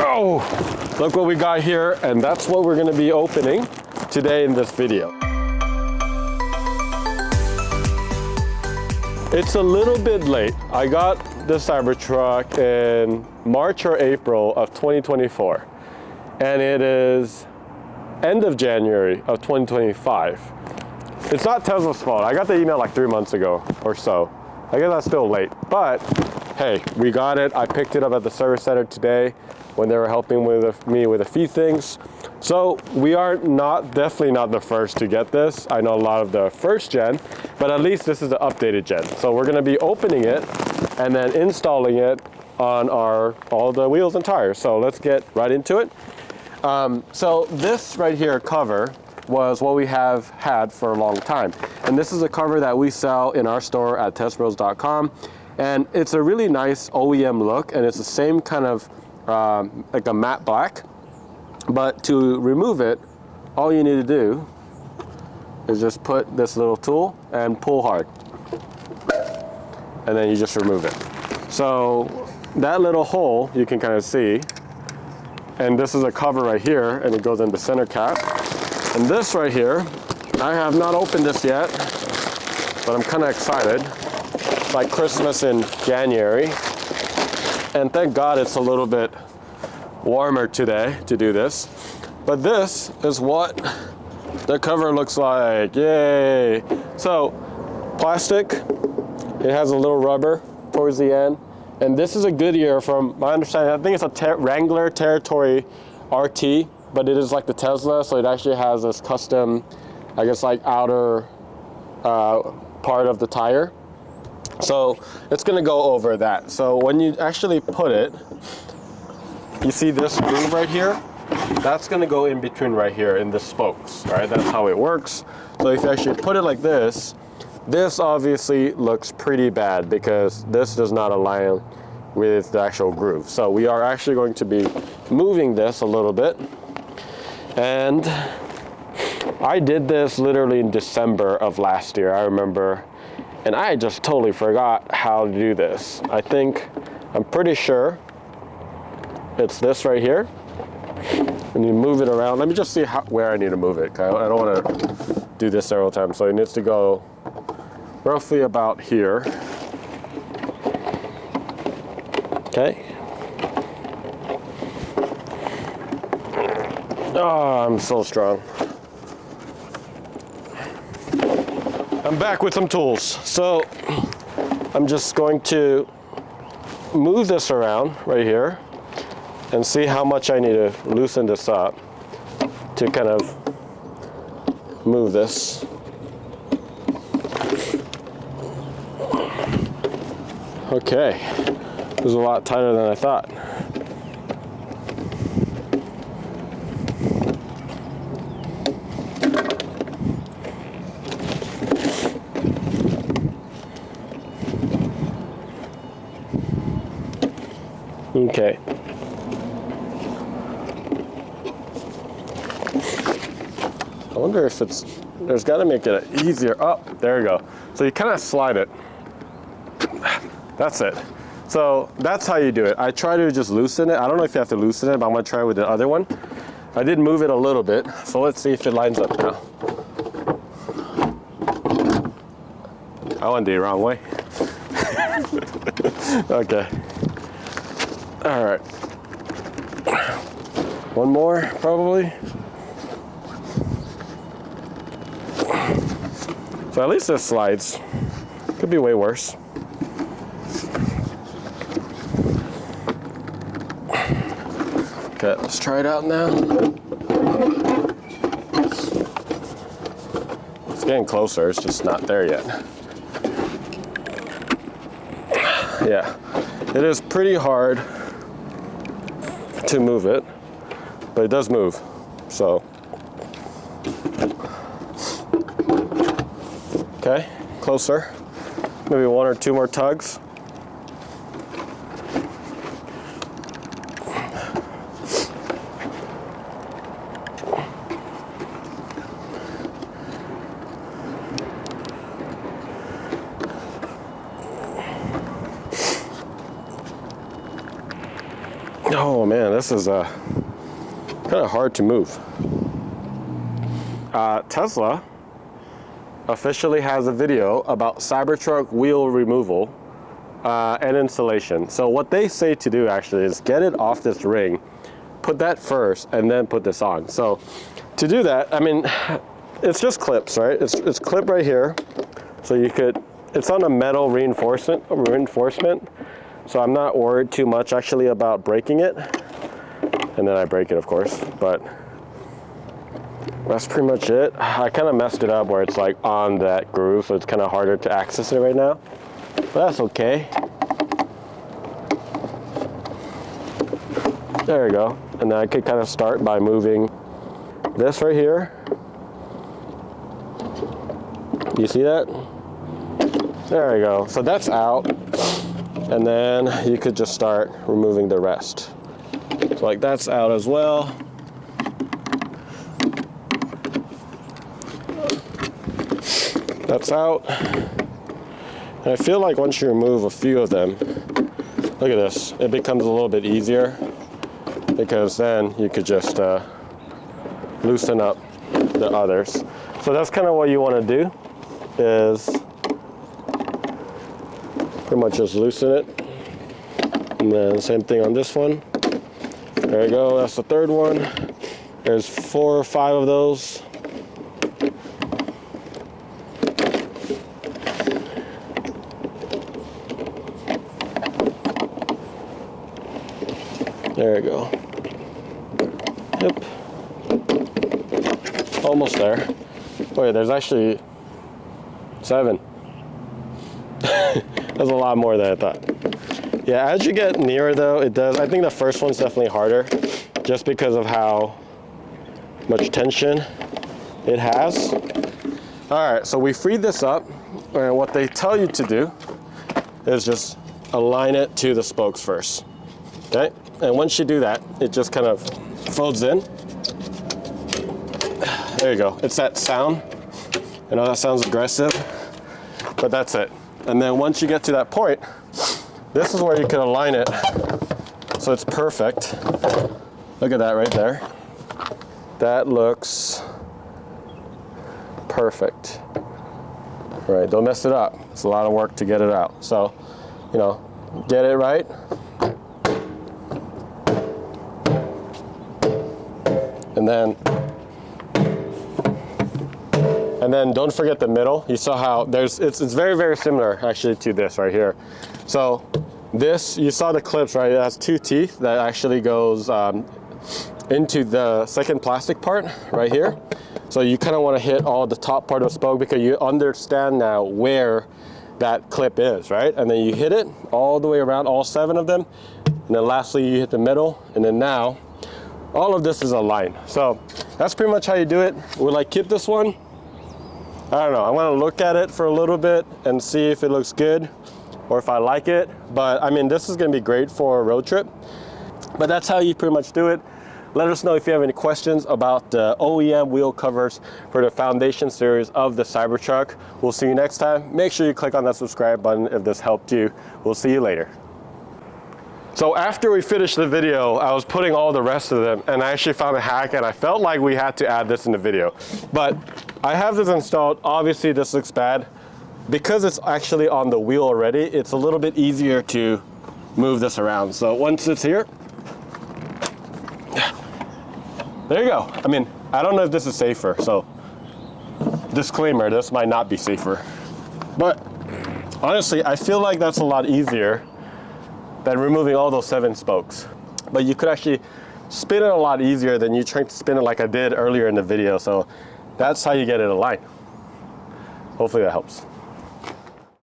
Oh, look what we got here, and that's what we're going to be opening today in this video. It's a little bit late. I got the Cybertruck in March or April of 2024, and it is end of January of 2025. It's not Tesla's fault. I got the email like 3 months ago or so. I guess that's still late, but hey, we got it. I picked it up at the service center today when they were helping me with a few things. So we are definitely not the first to get this. I know a lot of the first gen, but at least this is the updated gen. So we're gonna be opening it and then installing it on all the wheels and tires. So let's get right into it. So this right here cover was what we have had for a long time. And this is a cover that we sell in our store at testbros.com. And it's a really nice OEM look, and it's the same kind of like a matte black. But to remove it, all you need to do is just put this little tool and pull hard. And then you just remove it. So that little hole you can kind of see, and this is a cover right here, and it goes in the center cap. And this right here, I have not opened this yet, but I'm kind of excited. It's like Christmas in January. And thank God it's a little bit warmer today to do this. But this is what the cover looks like. Yay! So, plastic, it has a little rubber towards the end. And this is a Goodyear from my understanding. I think it's a Wrangler Territory RT, but it is like the Tesla, so it actually has this custom, I guess, like outer part of the tire. So it's gonna go over that. So when you actually put it, you see this groove right here? That's gonna go in between right here in the spokes, right? That's how it works. So if you actually put it like this obviously looks pretty bad because this does not align with the actual groove. So we are actually going to be moving this a little bit. And I did this literally in December of last year, I remember. And I just totally forgot how to do this. I'm pretty sure it's this right here. And you move it around. Let me just see where I need to move it. I don't want to do this several times. So it needs to go roughly about here. Okay. Oh, I'm so strong. I'm back with some tools. So I'm just going to move this around right here and see how much I need to loosen this up to kind of move this. Okay, it was a lot tighter than I thought. Okay. I wonder if there's got to make it easier. Oh, there you go. So you kind of slide it. That's it. So that's how you do it. I try to just loosen it. I don't know if you have to loosen it, but I'm gonna try with the other one. I did move it a little bit, so let's see if it lines up now. I went the wrong way. Okay. All right. One more, probably. So at least this slides. Could be way worse. Okay, let's try it out now. It's getting closer, it's just not there yet. Yeah, it is pretty hard to move it, but it does move, so. Okay, closer. Maybe one or two more tugs. Oh man, this is kind of hard to move. Tesla officially has a video about Cybertruck wheel removal and installation. So what they say to do actually is get it off this ring, put that first, and then put this on. So to do that, I mean, it's just clips, right? It's clip right here. So you could, it's on a metal reinforcement. So I'm not worried too much actually about breaking it. And then I break it, of course, but that's pretty much it. I kind of messed it up where it's like on that groove, so it's kind of harder to access it right now. But that's okay. There we go. And then I could kind of start by moving this right here. You see that? There we go. So that's out. And then you could just start removing the rest. So like that's out as well. That's out. And I feel like once you remove a few of them, look at this, it becomes a little bit easier because then you could just loosen up the others. So that's kind of what you want to do, is pretty much just loosen it. And then same thing on this one. There you go, that's the third one. There's 4 or 5 of those. There you go. Yep. Almost there. Wait, there's actually 7. That's a lot more than I thought. Yeah, as you get nearer though, it does. I think the first one's definitely harder just because of how much tension it has. All right, so we freed this up, and what they tell you to do is just align it to the spokes first, okay? And once you do that, it just kind of folds in. There you go. It's that sound. I know that sounds aggressive, but that's it. And then once you get to that point, this is where you can align it so it's perfect. Look at that right there. That looks perfect. All right, don't mess it up. It's a lot of work to get it out. So, you know, get it right. And then don't forget the middle. You saw how it's very, very similar actually to this right here. So this, you saw the clips, right? It has 2 teeth that actually goes into the second plastic part right here. So you kind of want to hit all the top part of the spoke because you understand now where that clip is, right? And then you hit it all the way around, all 7 of them. And then lastly, you hit the middle. And then now, all of this is aligned. So that's pretty much how you do it. Will I keep this one? I don't know. I want to look at it for a little bit and see if it looks good or if I like it. But I mean, this is going to be great for a road trip. But that's how you pretty much do it. Let us know if you have any questions about the OEM wheel covers for the Foundation series of the Cybertruck. We'll see you next time. Make sure you click on that subscribe button if this helped you. We'll see you later. So after we finished the video, I was putting all the rest of them, and I actually found a hack, and I felt like we had to add this in the video. But I have this installed. Obviously this looks bad. Because it's actually on the wheel already, it's a little bit easier to move this around. So once it's here, there you go. I mean, I don't know if this is safer, so disclaimer, this might not be safer. But honestly, I feel like that's a lot easier than removing all those 7 spokes. But you could actually spin it a lot easier than you trying to spin it like I did earlier in the video. So that's how you get it aligned. Hopefully that helps.